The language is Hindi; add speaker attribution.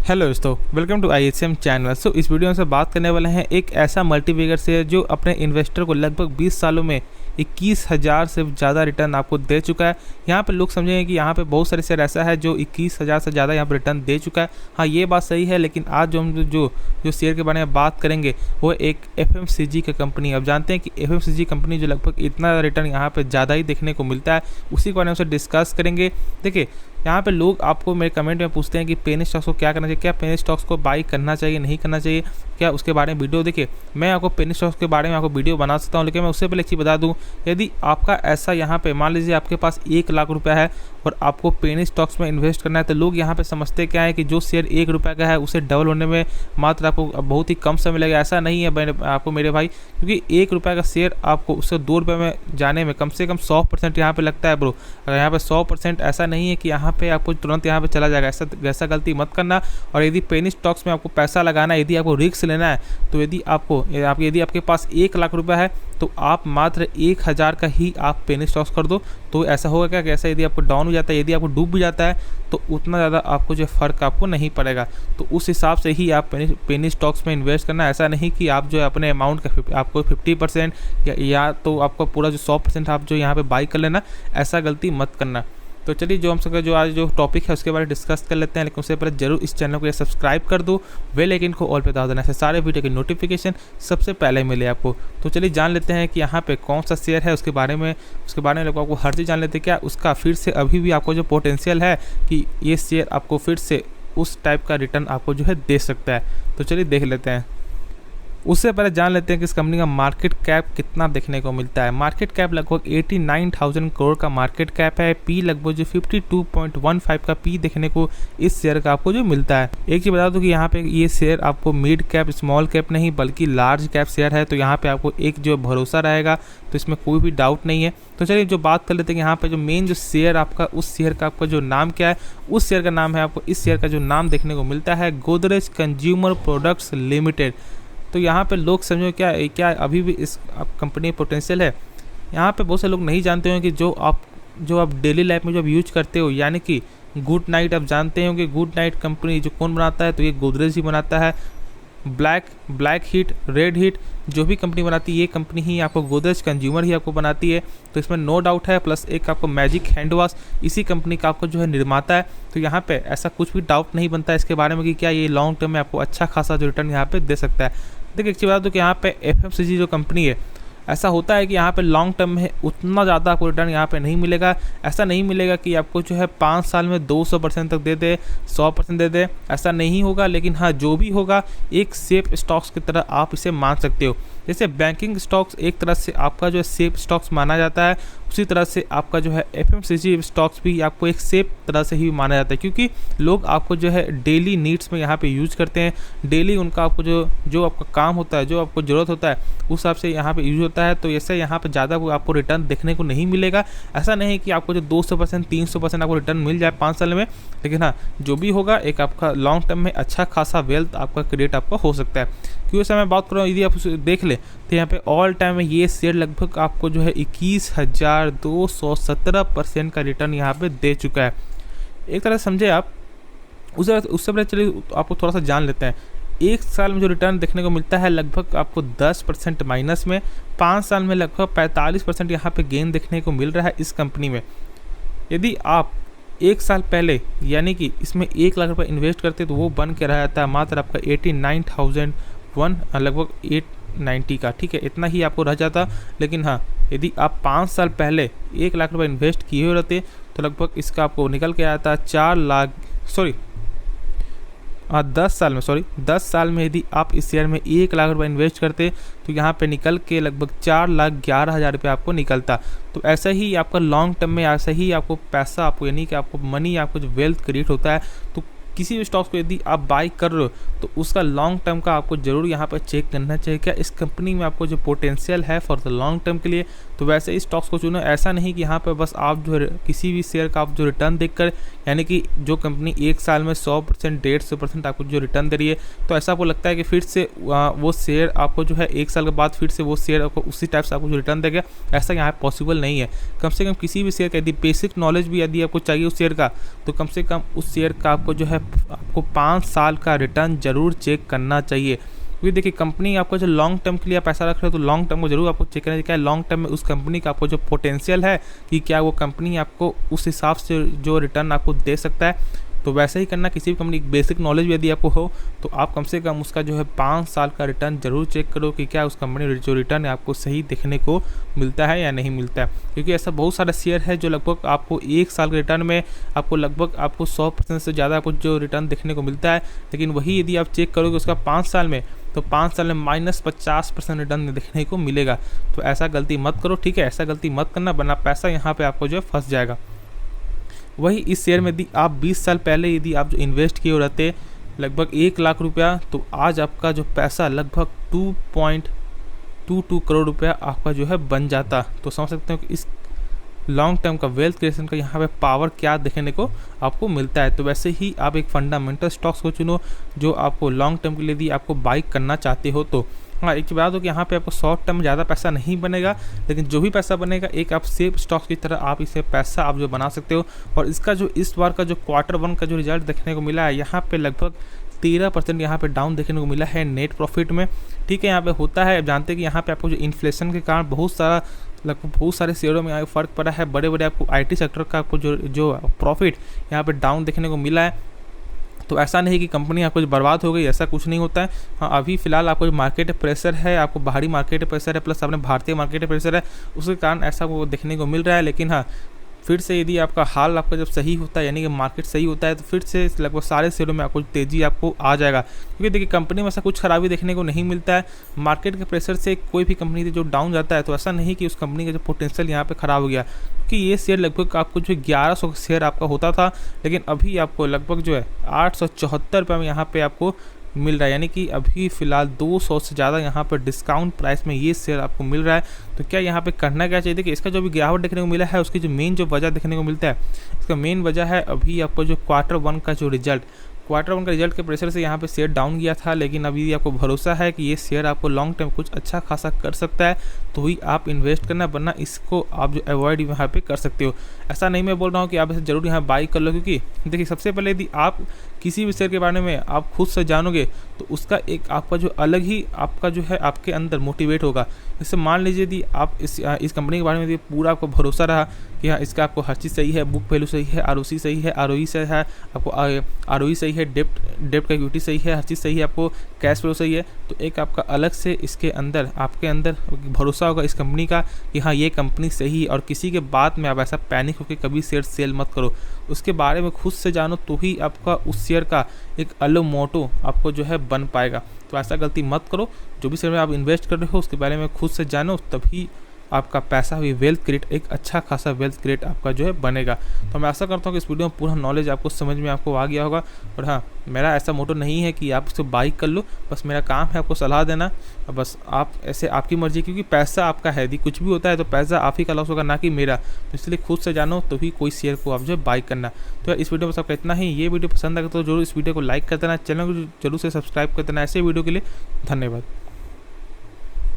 Speaker 1: हेलो दोस्तों, वेलकम टू IHM चैनल। इस वीडियो में से बात करने वाले हैं एक ऐसा मल्टीबैगर शेयर जो अपने इन्वेस्टर को लगभग 20 सालों में 21,000 से ज़्यादा रिटर्न आपको दे चुका है। यहाँ पे लोग समझेंगे कि यहाँ पे बहुत सारे शेयर ऐसा है जो 21,000 से ज़्यादा यहाँ पर रिटर्न दे चुका है। हाँ, ये बात सही है, लेकिन आज जो हम जो शेयर के बारे में बात करेंगे वो एक FMCG की कंपनी। अब जानते हैं कि FMCG कंपनी जो लगभग इतना रिटर्न यहाँ पर ज़्यादा ही देखने को मिलता है, उसी के बारे में डिस्कस करेंगे। देखिए, यहाँ पे लोग आपको मेरे कमेंट में पूछते हैं कि पेनी स्टॉक्स को क्या करना चाहिए, क्या पेनी स्टॉक्स को बाई करना चाहिए, नहीं करना चाहिए, क्या उसके बारे में वीडियो। देखिए, मैं आपको पेनी स्टॉक्स के बारे में आपको वीडियो बना सकता हूँ, लेकिन मैं उससे पहले एक चीज़ बता दूँ। यदि आपका ऐसा यहाँ पे मान लीजिए आपके पास 1 लाख रुपया है और आपको पेनी स्टॉक्स में इन्वेस्ट करना है, तो लोग यहाँ पे समझते क्या है कि जो शेयर 1 रुपये का है उसे डबल होने में मात्र आपको बहुत ही कम समय लगेगा। ऐसा नहीं है आपको मेरे भाई, क्योंकि 1 रुपये का शेयर आपको उससे 2 रुपये में जाने में कम से कम 100% यहाँ पे लगता है ब्रो। अगर यहाँ पे 100% ऐसा नहीं है कि यहाँ पे आपको तुरंत यहाँ पे चला जाएगा, ऐसा गलती मत करना। और यदि पेनी स्टॉक्स में आपको पैसा लगाना है, यदि आपको रिस्क लेना है, तो यदि आपके पास 1 लाख रुपया है तो आप मात्र 1,000 का ही आप पेनी स्टॉक्स कर दो। तो ऐसा होगा क्या कि ऐसा यदि आपको डाउन हो जाता है, यदि आपको डूब भी जाता है, तो उतना ज़्यादा आपको जो फ़र्क आपको नहीं पड़ेगा। तो उस हिसाब से ही आप पेनी स्टॉक्स में इन्वेस्ट करना। ऐसा नहीं कि आप जो है अपने अमाउंट का आपको 50% या तो आपका पूरा जो 100% आप जो यहाँ पे बाई कर लेना, ऐसा गलती मत करना। तो चलिए, जो हम सबका जो आज जो टॉपिक है उसके बारे में डिस्कस कर लेते हैं, लेकिन उससे पहले जरूर इस चैनल को सब्सक्राइब कर दो, बेल आइकन को ऑल पे दबा देना, ऐसे सारे वीडियो की नोटिफिकेशन सबसे पहले मिले आपको। तो चलिए जान लेते हैं कि यहाँ पे कौन सा शेयर है, उसके बारे में लोग आपको हर चीज़ जान लेते हैं। क्या उसका फिर से अभी भी आपको जो पोटेंशियल है कि ये शेयर आपको फिर से उस टाइप का रिटर्न आपको जो है दे सकता है। तो चलिए देख लेते हैं। उससे पहले जान लेते हैं कि इस कंपनी का मार्केट कैप कितना देखने को मिलता है। मार्केट कैप लगभग 89,000 करोड़ का मार्केट कैप है। पी लगभग जो 52.15 का पी देखने को इस शेयर का आपको जो मिलता है। एक चीज़ बता दूं कि यहाँ पे ये शेयर आपको मिड कैप स्मॉल कैप नहीं बल्कि लार्ज कैप शेयर है, तो यहाँ पे आपको एक जो भरोसा रहेगा, तो इसमें कोई भी डाउट नहीं है। तो चलिए जो बात कर लेते हैं कि यहाँ पे जो मेन जो शेयर आपका, उस शेयर का आपका जो नाम क्या है, उस शेयर का नाम है, आपको इस शेयर का जो नाम देखने को मिलता है गोदरेज कंज्यूमर प्रोडक्ट्स लिमिटेड। तो यहाँ पे लोग समझो क्या अभी भी इस कंपनी में पोटेंशियल है। यहाँ पे बहुत से लोग नहीं जानते हो कि जो आप डेली लाइफ में जो आप यूज करते हो, यानी कि गुड नाइट, आप जानते हो कि गुड नाइट कंपनी जो कौन बनाता है, तो ये गोदरेज ही बनाता है। ब्लैक हीट, रेड हीट जो भी कंपनी बनाती है, ये कंपनी ही आपको गोदरेज कंज्यूमर ही आपको बनाती है। तो इसमें नो डाउट है। प्लस एक आपको मैजिक हैंड वॉश इसी कंपनी का आपको जो है निर्माता है। तो यहाँ पे ऐसा कुछ भी डाउट नहीं बनता इसके बारे में कि क्या ये लॉन्ग टर्म में आपको अच्छा खासा जो रिटर्न यहाँ पे दे सकता है। देखिए, एक चीज़ बता दो कि यहाँ पे FMCG जो कंपनी है, ऐसा होता है कि यहाँ पे लॉन्ग टर्म में उतना ज़्यादा आपको रिटर्न यहाँ पे नहीं मिलेगा। ऐसा नहीं मिलेगा कि आपको जो है 5 साल में 200% तक दे दे, 100% दे दे, ऐसा नहीं होगा। लेकिन हाँ, जो भी होगा एक सेफ स्टॉक्स की तरह आप इसे मान सकते हो। जैसे बैंकिंग स्टॉक्स एक तरह से आपका जो है सेफ स्टॉक्स माना जाता है, उसी तरह से आपका जो है FMCG स्टॉक्स भी आपको एक सेफ तरह से ही माना जाता है, क्योंकि लोग आपको जो है डेली नीड्स में यहाँ पे यूज करते हैं। डेली उनका आपको जो आपका काम होता है, जो आपको ज़रूरत होता है, उस हिसाब से यहाँ पे यूज होता है। तो ऐसे यहाँ पे ज़्यादा आपको रिटर्न देखने को नहीं मिलेगा। ऐसा नहीं है कि आपको जो 200% 300% आपको रिटर्न मिल जाए 5 साल में, लेकिन हाँ, जो भी होगा एक आपका लॉन्ग टर्म में अच्छा खासा वेल्थ आपका क्रिएट आपका हो सकता है। क्यों ऐसा मैं बात कर रहा हूँ, यदि आप उसे देख ले तो यहाँ पे ऑल टाइम में ये शेयर लगभग आपको जो है 21,217% का रिटर्न यहाँ पे दे चुका है। एक तरह से समझे आप। उससे पहले चलिए आपको थोड़ा सा जान लेते हैं। 1 साल में जो रिटर्न देखने को मिलता है लगभग आपको 10% माइनस में, 5 साल में लगभग 45% यहाँ पे गेन देखने को मिल रहा है इस कंपनी में। यदि आप 1 साल पहले यानी कि इसमें 1 लाख रुपये इन्वेस्ट करते तो वो बन के रहा जाता है मात्र आपका 89,001 लगभग 890 का, ठीक है, इतना ही आपको रह जाता। लेकिन हाँ, यदि आप 5 साल पहले 1 लाख रुपये इन्वेस्ट किए हुए रहते तो लगभग इसका आपको निकल के आता 10 साल में यदि आप इस शेयर में 1 लाख रुपये इन्वेस्ट करते तो यहाँ पे निकल के लगभग 4,11,000 रुपये आपको निकलता। तो ऐसा ही आपका लॉन्ग टर्म में ऐसा ही आपको पैसा आपको यानी कि आपको मनी आपको जो वेल्थ क्रिएट होता है। तो किसी भी स्टॉक्स को यदि आप बाई कर रहे हो तो उसका लॉन्ग टर्म का आपको ज़रूर यहाँ पर चेक करना चाहिए, क्या इस कंपनी में आपको जो पोटेंशियल है फॉर द लॉन्ग टर्म के लिए। तो वैसे ही स्टॉक्स को चुनो। ऐसा नहीं कि यहाँ पर बस आप जो है किसी भी शेयर का आप जो रिटर्न देखकर, यानी कि जो कंपनी 1 साल में 100% 150% आपको जो रिटर्न दे रही है, तो ऐसा आपको लगता है कि फिर से वो शेयर आपको जो है 1 साल के बाद फिर से वो शेयर आपको उसी टाइप से आपको जो रिटर्न देगा, ऐसा यहाँ पॉसिबल नहीं है। कम से कम किसी भी शेयर का यदि बेसिक नॉलेज भी यदि आपको चाहिए उस शेयर का, तो कम से कम उस शेयर का आपको जो है आपको 5 साल का रिटर्न ज़रूर चेक करना चाहिए। क्योंकि देखिए कंपनी आपको जो लॉन्ग टर्म के लिए आप पैसा रख रहे हो तो लॉन्ग टर्म को जरूर आपको चेक करना चाहिए, क्या लॉन्ग टर्म में उस कंपनी का आपको जो पोटेंशियल है कि क्या वो कंपनी आपको उस हिसाब से जो रिटर्न आपको दे सकता है। तो वैसे ही करना, किसी भी कंपनी की बेसिक नॉलेज यदि आपको हो तो आप कम से कम उसका जो है 5 साल का रिटर्न जरूर चेक करो कि क्या उस कंपनी जो रिटर्न है आपको सही देखने को मिलता है या नहीं मिलता है। क्योंकि ऐसा बहुत सारा शेयर है जो लगभग आपको 1 साल के रिटर्न में आपको लगभग आपको 100% से ज़्यादा आपको जो रिटर्न देखने को मिलता है, लेकिन वही यदि आप चेक करोगे उसका 5 साल में तो 5 साल में -50% रिटर्न देखने को मिलेगा। तो ऐसा गलती मत करो, ठीक है, ऐसा गलती मत करना, वरना पैसा यहाँ पे आपको जो है फंस जाएगा। वही इस शेयर में यदि आप 20 साल पहले यदि आप जो इन्वेस्ट किए रहते लगभग 1 लाख रुपया, तो आज आपका जो पैसा लगभग 2.22 करोड़ रुपया आपका जो है बन जाता। तो समझ सकते हो कि इस लॉन्ग टर्म का वेल्थ क्रिएशन का यहाँ पे पावर क्या देखने को आपको मिलता है। तो वैसे ही आप एक फंडामेंटल स्टॉक्स को चुनो जो आपको लॉन्ग टर्म के लिए यदि आपको बाई करना चाहते हो। तो हाँ, एक बात हो कि यहाँ पे आपको शॉर्ट टर्म में ज़्यादा पैसा नहीं बनेगा, लेकिन जो भी पैसा बनेगा एक आप सेफ स्टॉक्स की तरह आप इसे पैसा आप जो बना सकते हो। और इसका जो इस बार का जो Q1 का जो रिजल्ट देखने को मिला है, यहाँ पे लगभग 13% यहाँ पे डाउन देखने को मिला है नेट प्रॉफिट में। ठीक है, यहाँ पे होता है, आप जानते हैं कि यहाँ पे आपको जो इन्फ्लेशन के कारण बहुत सारे शेयरों में यहाँ फ़र्क पड़ा है। बड़े बड़े आपको IT सेक्टर का आपको जो प्रॉफिट यहाँ पे डाउन देखने को मिला है। तो ऐसा नहीं कि कंपनी आपको बर्बाद हो गई, ऐसा कुछ नहीं होता है। हाँ, अभी फिलहाल आपको जो मार्केट प्रेशर है, आपको बाहरी मार्केट प्रेशर है, प्लस अपने भारतीय मार्केट प्रेशर है, उसके कारण ऐसा वो देखने को मिल रहा है। लेकिन हाँ, फिर से यदि आपका हाल आपका जब सही होता है, यानी कि मार्केट सही होता है, तो फिर से लगभग सारे शेयरों में आपको तेज़ी आपको आ जाएगा। क्योंकि देखिए कंपनी में ऐसा कुछ खराबी देखने को नहीं मिलता है। मार्केट के प्रेशर से कोई भी कंपनी जो डाउन जाता है तो ऐसा नहीं कि उस कंपनी का जो पोटेंशियल यहाँ पे ख़राब हो गया। क्योंकि ये शेयर लगभग आपको जो 1100 शेयर आपका होता था, लेकिन अभी आपको लगभग जो है 874 रुपये में यहाँ पे आपको मिल रहा है। यानी कि अभी फ़िलहाल 200 से ज़्यादा यहाँ पर डिस्काउंट प्राइस में ये शेयर आपको मिल रहा है। तो क्या यहाँ पे करना क्या चाहिए कि इसका जो भी गिरावट देखने को मिला है उसकी जो मेन जो वजह देखने को मिलता है, इसका मेन वजह है अभी आपको जो Q1 का जो Q1 का रिजल्ट के प्रेशर से यहाँ पे शेयर डाउन गया था। लेकिन अभी आपको भरोसा है कि ये शेयर आपको लॉन्ग टर्म कुछ अच्छा खासा कर सकता है, तो ही आप इन्वेस्ट करना, वरना इसको आप जो अवॉइड यहाँ पे कर सकते हो। ऐसा नहीं मैं बोल रहा हूँ कि आप इसे जरूर यहाँ बाई कर लो, क्योंकि देखिए सबसे पहले यदि आप किसी भी शेयर के बारे में आप खुद से जानोगे तो उसका एक आपका जो अलग ही आपका जो है आपके अंदर मोटिवेट होगा। जैसे मान लीजिए यदि आप इस कंपनी के बारे में यदि पूरा आपको भरोसा रहा कि हाँ इसका आपको हर चीज़ सही है, बुक वैल्यू सही है, ROC सही है, ROE सही है, आपको ROE सही है, डेप्ट का इक्विटी सही है, हर चीज़ सही है, आपको कैश फ्लो सही है, तो एक आपका अलग से इसके अंदर आपके अंदर भरोसा होगा इस कंपनी का कि हाँ ये कंपनी सही है। और किसी के बाद में आप ऐसा पैनिक होकर कभी शेयर सेल मत करो, उसके बारे में खुद से जानो, तो ही आपका उस शेयर का एक अलग मोटो आपको जो है बन पाएगा। तो ऐसा गलती मत करो, जो भी शेयर में आप इन्वेस्ट कर रहे हो उसके बारे में खुद से जानो, तभी आपका पैसा भी वेल्थ क्रिएट, एक अच्छा खासा वेल्थ क्रिएट आपका जो है बनेगा। तो मैं आशा करता हूँ कि इस वीडियो में पूरा नॉलेज आपको समझ में आपको आ गया होगा। और हाँ, मेरा ऐसा मोटो नहीं है कि आप इसको बाई कर लो, बस मेरा काम है आपको सलाह देना, और बस आप ऐसे आपकी मर्जी, क्योंकि पैसा आपका है, यदि कुछ भी होता है तो पैसा आप ही का लॉस होगा, ना कि मेरा। तो इसलिए खुद से जानो तो ही कोई शेयर को आप जो है बाई करना। तो इस वीडियो में सबका इतना ही। ये वीडियो पसंद आएगा तो जरूर इस वीडियो को लाइक कर देना, चैनल को जरूर से सब्सक्राइब कर देना। ऐसे वीडियो के लिए धन्यवाद।